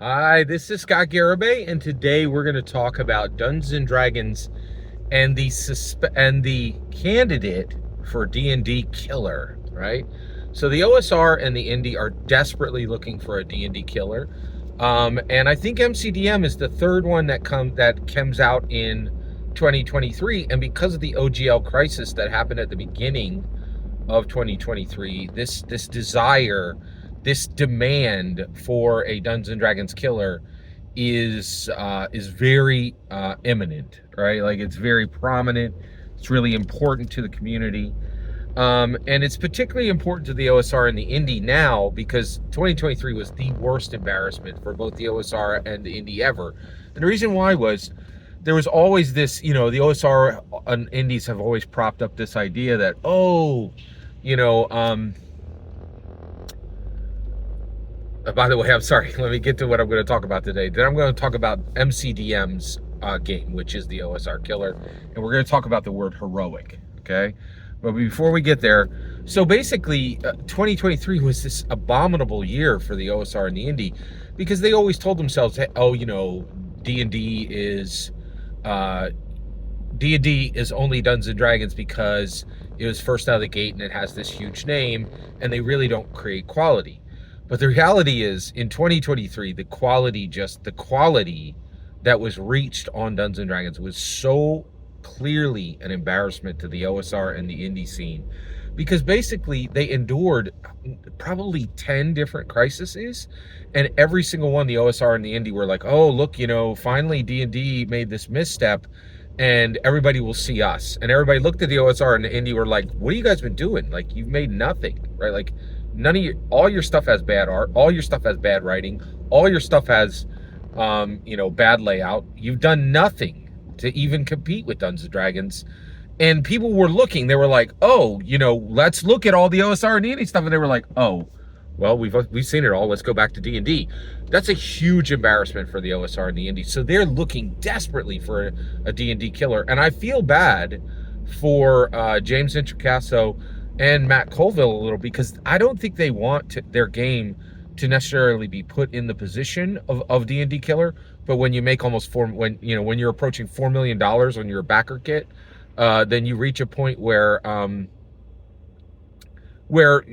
Hi, this is Scott Garibay, and today we're going to talk about Dungeons and Dragons and the candidate for D&D killer, right? So the OSR and the Indie are desperately looking for a D&D killer, and I think MCDM is the third one that comes out in 2023, and because of the OGL crisis that happened at the beginning of 2023, this desire, this demand for a Dungeons and Dragons killer is very imminent, right? Like, it's very prominent. It's really important to the community, and it's particularly important to the OSR and the Indie now because 2023 was the worst embarrassment for both the OSR and the Indie ever. And the reason why was there was always this, the OSR and Indies have always propped up this idea that, by the way, I'm sorry, let me get to what I'm going to talk about today. Then I'm going to talk about MCDM's game, which is the OSR killer, and we're going to talk about the word heroic, okay? But before we get there, so basically, 2023 was this abominable year for the OSR and the Indie because they always told themselves, hey, D&D is only Dungeons and Dragons because it was first out of the gate and it has this huge name, and they really don't create quality. But the reality is, in 2023, the quality that was reached on Dungeons and Dragons was so clearly an embarrassment to the OSR and the Indie scene, because basically they endured probably 10 different crises, and every single one, the OSR and the Indie were like, oh, look, finally D&D made this misstep, and everybody will see us. And everybody looked at the OSR and the Indie were like, what have you guys been doing? Like, you've made nothing, right? Like, all your stuff has bad art, all your stuff has bad writing, all your stuff has, bad layout. You've done nothing to even compete with Dungeons and Dragons. And people were looking, they were like, oh, let's look at all the OSR and D&D stuff. And they were like, oh, well, we've seen it all. Let's go back to D&D. That's a huge embarrassment for the OSR and the Indie. So they're looking desperately for a D&D killer. And I feel bad for James Introcaso and Matt Colville a little, because I don't think they want their game to necessarily be put in the position of D&D killer. But when you make almost when you're approaching $4 million on your backer kit, then you reach a point where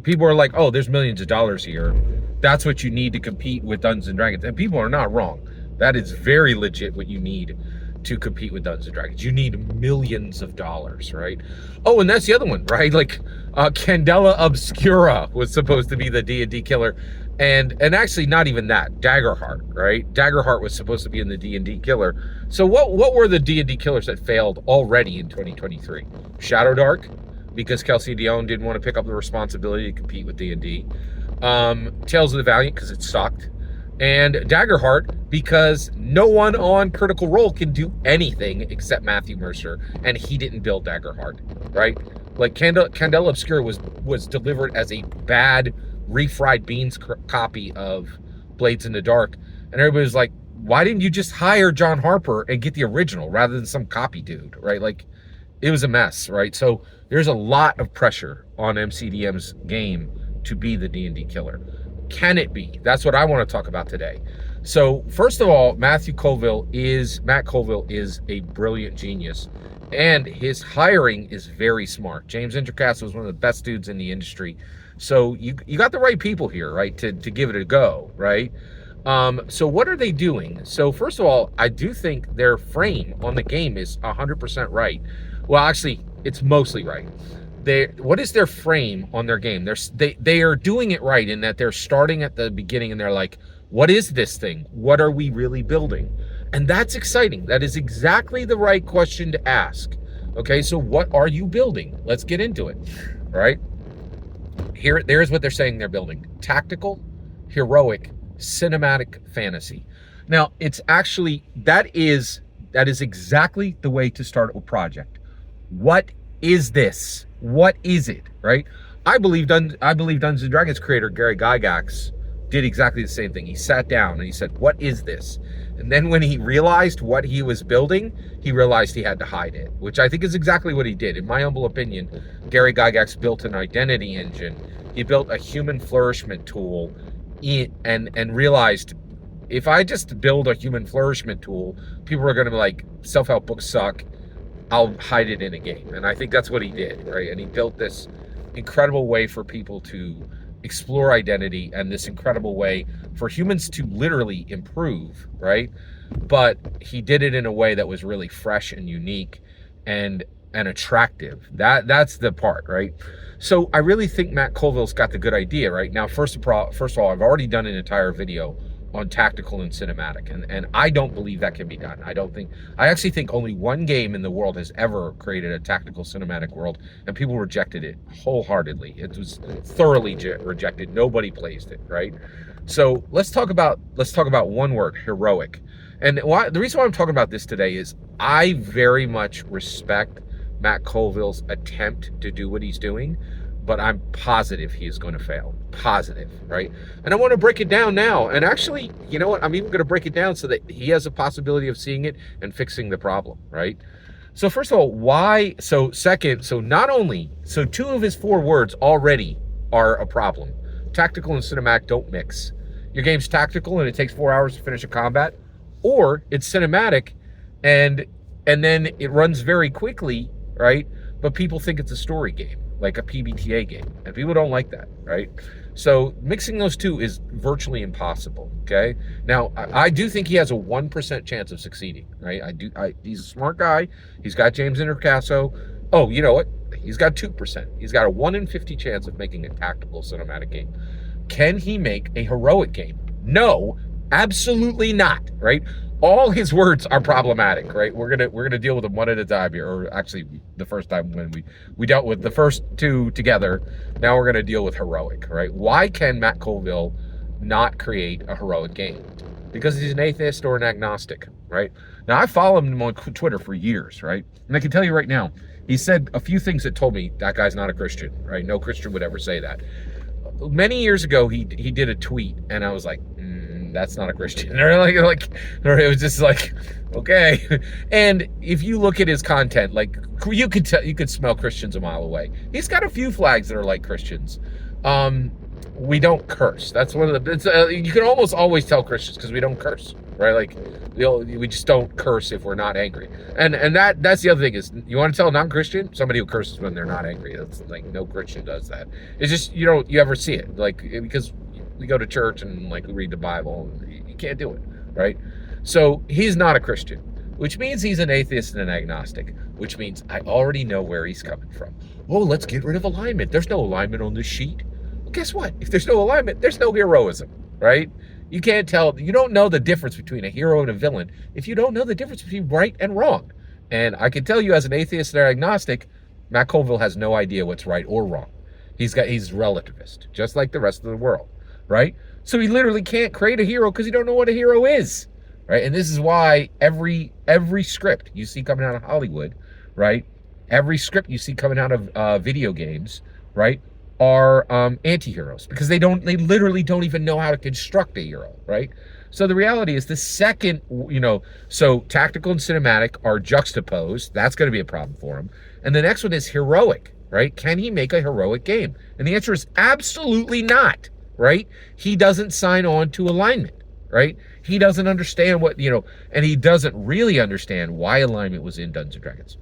people are like, oh, there's millions of dollars here. That's what you need to compete with Dungeons and Dragons. And people are not wrong. That is very legit what you need to compete with Dungeons and Dragons. You need millions of dollars, right? Oh, and that's the other one, right? Like, Candela Obscura was supposed to be the D&D killer, and actually not even that. Daggerheart, right? Daggerheart was supposed to be in the D&D killer. So what were the D&D killers that failed already in 2023? Shadow Dark, because Kelsey Dion didn't want to pick up the responsibility to compete with D&D. Tales of the Valiant, because it sucked. And Daggerheart, because no one on Critical Role can do anything except Matthew Mercer, and he didn't build Daggerheart, right? Like, Candela Obscura was delivered as a bad refried beans copy of Blades in the Dark, and everybody was like, why didn't you just hire John Harper and get the original rather than some copy dude, right? Like, it was a mess, right? So there's a lot of pressure on MCDM's game to be the D&D killer. Can it be? That's what I want to talk about today. So first of all, Matt Colville is a brilliant genius, and his hiring is very smart. James Introcaso is one of the best dudes in the industry. So you got the right people here, right, to give it a go, right? So what are they doing? So first of all, I do think their frame on the game is 100% right. Well, actually, it's mostly right. What is their frame on their game? They are doing it right in that they're starting at the beginning and they're like, what is this thing? What are we really building? And that's exciting. That is exactly the right question to ask. Okay, so what are you building? Let's get into it. All right. There's what they're saying they're building: tactical, heroic, cinematic fantasy. Now, it's actually that is exactly the way to start a project. What is this? What is it, right? I believe Dungeons and Dragons creator Gary Gygax did exactly the same thing. He sat down and he said, what is this? And then when he realized what he was building, he realized he had to hide it, which I think is exactly what he did. In my humble opinion, Gary Gygax built an identity engine. He built a human flourishment tool and realized if I just build a human flourishment tool, people are going to be like, self-help books suck. I'll hide it in a game. And I think that's what he did, right? And he built this incredible way for people to explore identity, and this incredible way for humans to literally improve, right? But he did it in a way that was really fresh and unique and attractive. That's the part, right? So I really think Matt Colville's got the good idea, right? Now, first of all, I've already done an entire video on tactical and cinematic, and I don't believe that can be done. I actually think only one game in the world has ever created a tactical cinematic world, and people rejected it wholeheartedly. It was thoroughly rejected. Nobody plays it, right? So let's talk about one word: heroic. And the reason why I'm talking about this today is I very much respect Matt Colville's attempt to do what he's doing, but I'm positive he is going to fail. Positive, right? And I want to break it down now. And actually, you know what? I'm even going to break it down so that he has a possibility of seeing it and fixing the problem, right? So first of all, why? So second, so two of his 4 words already are a problem. Tactical and cinematic don't mix. Your game's tactical and it takes 4 hours to finish a combat, or it's cinematic and then it runs very quickly, right? But people think it's a story game, like a PBTA game, and people don't like that, right? So mixing those two is virtually impossible, okay? Now, I do think he has a 1% chance of succeeding, right? He's a smart guy. He's got James Intercasso. Oh, you know what? He's got 2%. He's got a 1 in 50 chance of making a tactical cinematic game. Can he make a heroic game? No, absolutely not, right? All his words are problematic, right? We're gonna deal with them one at a time here, or actually the first time when we dealt with the first 2 together. Now we're gonna deal with heroic, right? Why can Matt Colville not create a heroic game? Because he's an atheist or an agnostic, right? Now I follow him on Twitter for years, right? And I can tell you right now, he said a few things that told me that guy's not a Christian, right? No Christian would ever say that. Many years ago, he did a tweet, and I was like, that's not a Christian. Or or it was just like, okay. And if you look at his content, like you could smell Christians a mile away. He's got a few flags that are like Christians. We don't curse. That's one of the. You can almost always tell Christians because we don't curse, right? Like we just don't curse if we're not angry. And that's the other thing is, you want to tell a non-Christian, somebody who curses when they're not angry. That's like, no Christian does that. It's just you ever see it, like, because we go to church and like we read the Bible. You can't do it, right? So he's not a Christian, which means he's an atheist and an agnostic, which means I already know where he's coming from. Oh, let's get rid of alignment. There's no alignment on this sheet. Well, guess what? If there's no alignment, there's no heroism, right? You can't tell. You don't know the difference between a hero and a villain if you don't know the difference between right and wrong. And I can tell you, as an atheist and agnostic, Matt Colville has no idea what's right or wrong. He's relativist, just like the rest of the world, right? So he literally can't create a hero because he don't know what a hero is, right? And this is why every script you see coming out of Hollywood, right? Every script you see coming out of video games, right, are anti-heroes, because they literally don't even know how to construct a hero, right? So the reality is, the second, so tactical and cinematic are juxtaposed. That's going to be a problem for him. And the next one is heroic, right? Can he make a heroic game? And the answer is absolutely not, right? He doesn't sign on to alignment, right? He doesn't understand and he doesn't really understand why alignment was in Dungeons & Dragons.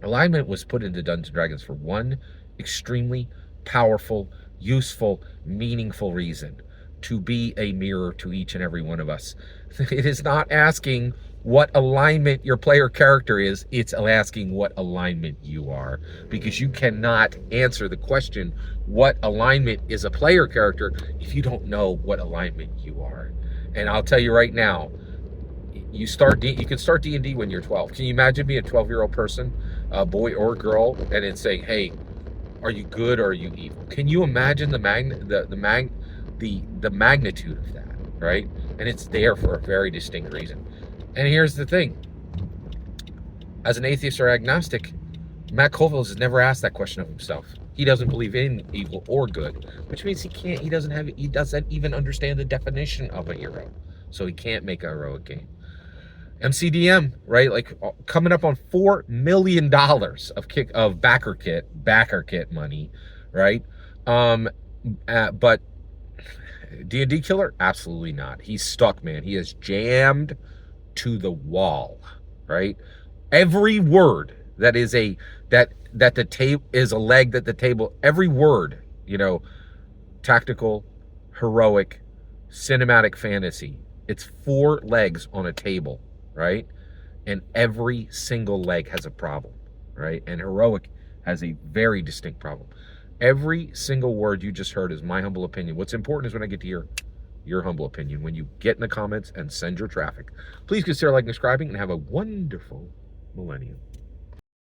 Alignment was put into Dungeons & Dragons for one extremely powerful, useful, meaningful reason: to be a mirror to each and every one of us. It is not asking what alignment your player character is, it's asking what alignment you are, because you cannot answer the question what alignment is a player character if you don't know what alignment you are. And I'll tell you right now, you can start D&D when you're 12. Can you imagine being a 12-year-old person, a boy or girl, and it's saying, hey, are you good or are you evil? Can you imagine the magnitude of that, right? And it's there for a very distinct reason. And here's the thing: as an atheist or agnostic, Matt Colville has never asked that question of himself. He doesn't believe in evil or good, which means he doesn't even understand the definition of a hero. So he can't make a heroic game. MCDM, right? Like, coming up on $4 million of backer kit money, right? But D&D killer? Absolutely not. He's stuck, man. He is jammed to the wall, right? Every word that is that the table is a leg that the table, every word, you know, tactical, heroic, cinematic fantasy. It's 4 legs on a table, right? And every single leg has a problem, right? And heroic has a very distinct problem. Every single word you just heard is my humble opinion. What's important is when I get to hear your humble opinion. When you get in the comments and send your traffic, please consider liking, subscribing, and have a wonderful millennium.